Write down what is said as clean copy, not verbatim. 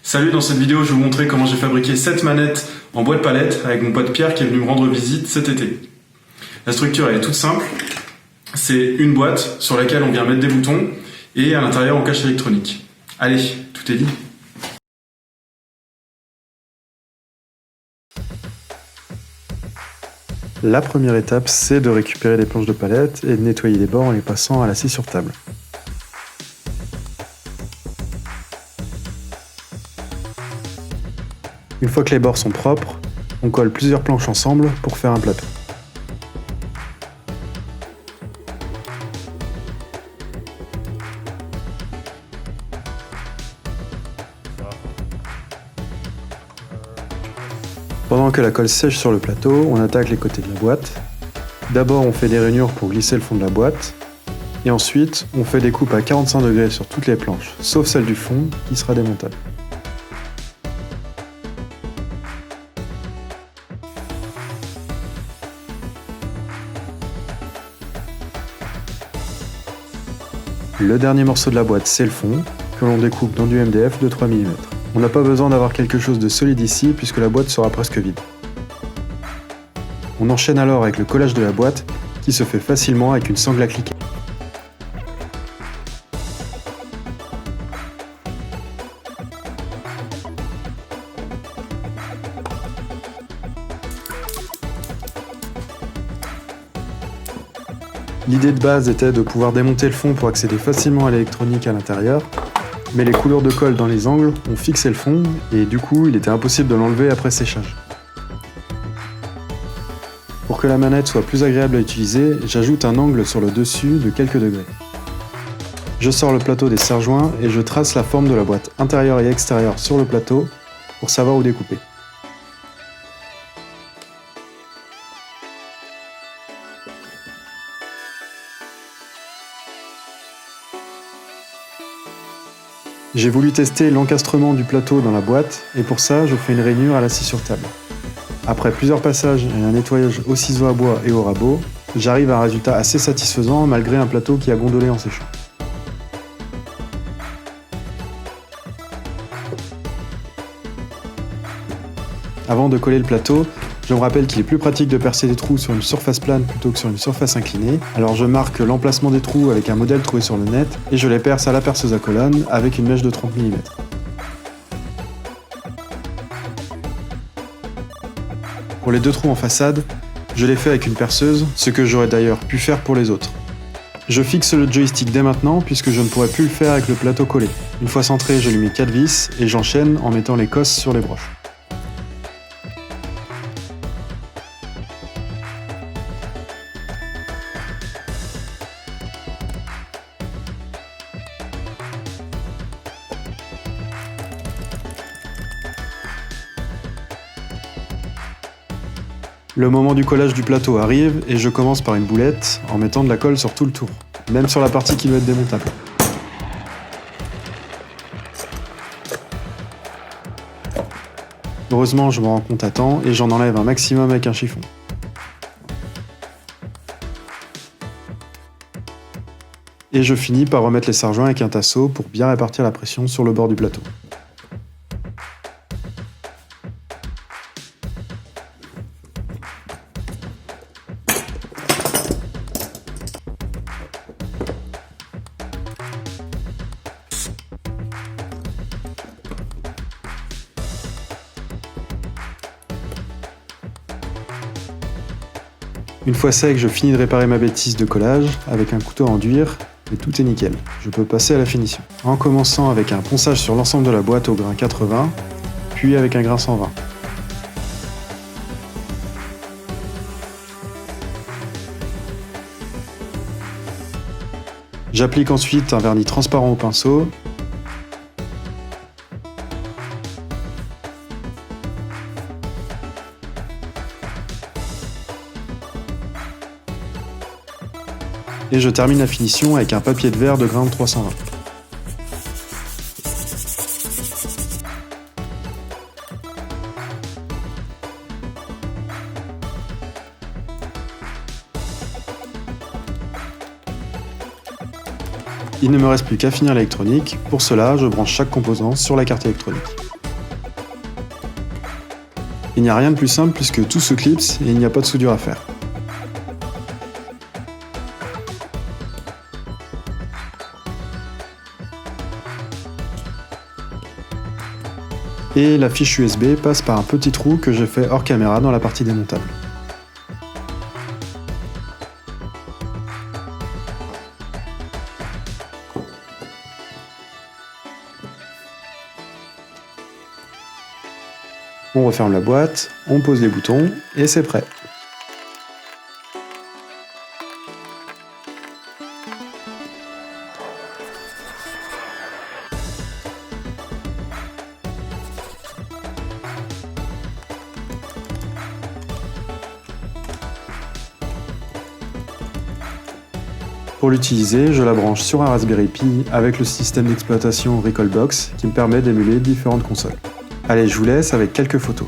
Salut, dans cette vidéo je vais vous montrer comment j'ai fabriqué cette manette en bois de palette avec mon pote Pierre qui est venu me rendre visite cet été. La structure elle est toute simple, c'est une boîte sur laquelle on vient mettre des boutons et à l'intérieur on cache l'électronique. Allez, tout est dit. La première étape, c'est de récupérer les planches de palette et de nettoyer les bords en les passant à la scie sur table. Une fois que les bords sont propres, on colle plusieurs planches ensemble pour faire un plateau. Pendant que la colle sèche sur le plateau, on attaque les côtés de la boîte. D'abord, on fait des rainures pour glisser le fond de la boîte. Et ensuite, on fait des coupes à 45 degrés sur toutes les planches, sauf celle du fond, qui sera démontable. Le dernier morceau de la boîte, c'est le fond, que l'on découpe dans du MDF de 3 mm. On n'a pas besoin d'avoir quelque chose de solide ici, puisque la boîte sera presque vide. On enchaîne alors avec le collage de la boîte, qui se fait facilement avec une sangle à cliquer. L'idée de base était de pouvoir démonter le fond pour accéder facilement à l'électronique à l'intérieur, mais les coulures de colle dans les angles ont fixé le fond et du coup il était impossible de l'enlever après séchage. Pour que la manette soit plus agréable à utiliser, j'ajoute un angle sur le dessus de quelques degrés. Je sors le plateau des serre-joints et je trace la forme de la boîte intérieure et extérieure sur le plateau pour savoir où découper. J'ai voulu tester l'encastrement du plateau dans la boîte et pour ça je fais une rainure à la scie sur table. Après plusieurs passages et un nettoyage au ciseau à bois et au rabot, j'arrive à un résultat assez satisfaisant malgré un plateau qui a gondolé en séchant. Avant de coller le plateau, je me rappelle qu'il est plus pratique de percer des trous sur une surface plane plutôt que sur une surface inclinée, alors je marque l'emplacement des trous avec un modèle trouvé sur le net et je les perce à la perceuse à colonne avec une mèche de 30 mm. Pour les deux trous en façade, je les fais avec une perceuse, ce que j'aurais d'ailleurs pu faire pour les autres. Je fixe le joystick dès maintenant puisque je ne pourrais plus le faire avec le plateau collé. Une fois centré, je lui mets 4 vis et j'enchaîne en mettant les cosses sur les broches. Le moment du collage du plateau arrive et je commence par une boulette en mettant de la colle sur tout le tour, même sur la partie qui doit être démontable. Heureusement, je me rends compte à temps et j'en enlève un maximum avec un chiffon. Et je finis par remettre les serre-joints avec un tasseau pour bien répartir la pression sur le bord du plateau. Une fois sec, je finis de réparer ma bêtise de collage avec un couteau à enduire et tout est nickel. Je peux passer à la finition. En commençant avec un ponçage sur l'ensemble de la boîte au grain 80, puis avec un grain 120. J'applique ensuite un vernis transparent au pinceau. Et je termine la finition avec un papier de verre de grain 320. Il ne me reste plus qu'à finir l'électronique. Pour cela, je branche chaque composant sur la carte électronique. Il n'y a rien de plus simple puisque tout se clipse et il n'y a pas de soudure à faire. Et la fiche USB passe par un petit trou que j'ai fait hors caméra dans la partie démontable. On referme la boîte, on pose les boutons et c'est prêt. Pour l'utiliser, je la branche sur un Raspberry Pi avec le système d'exploitation Recalbox qui me permet d'émuler différentes consoles. Allez, je vous laisse avec quelques photos.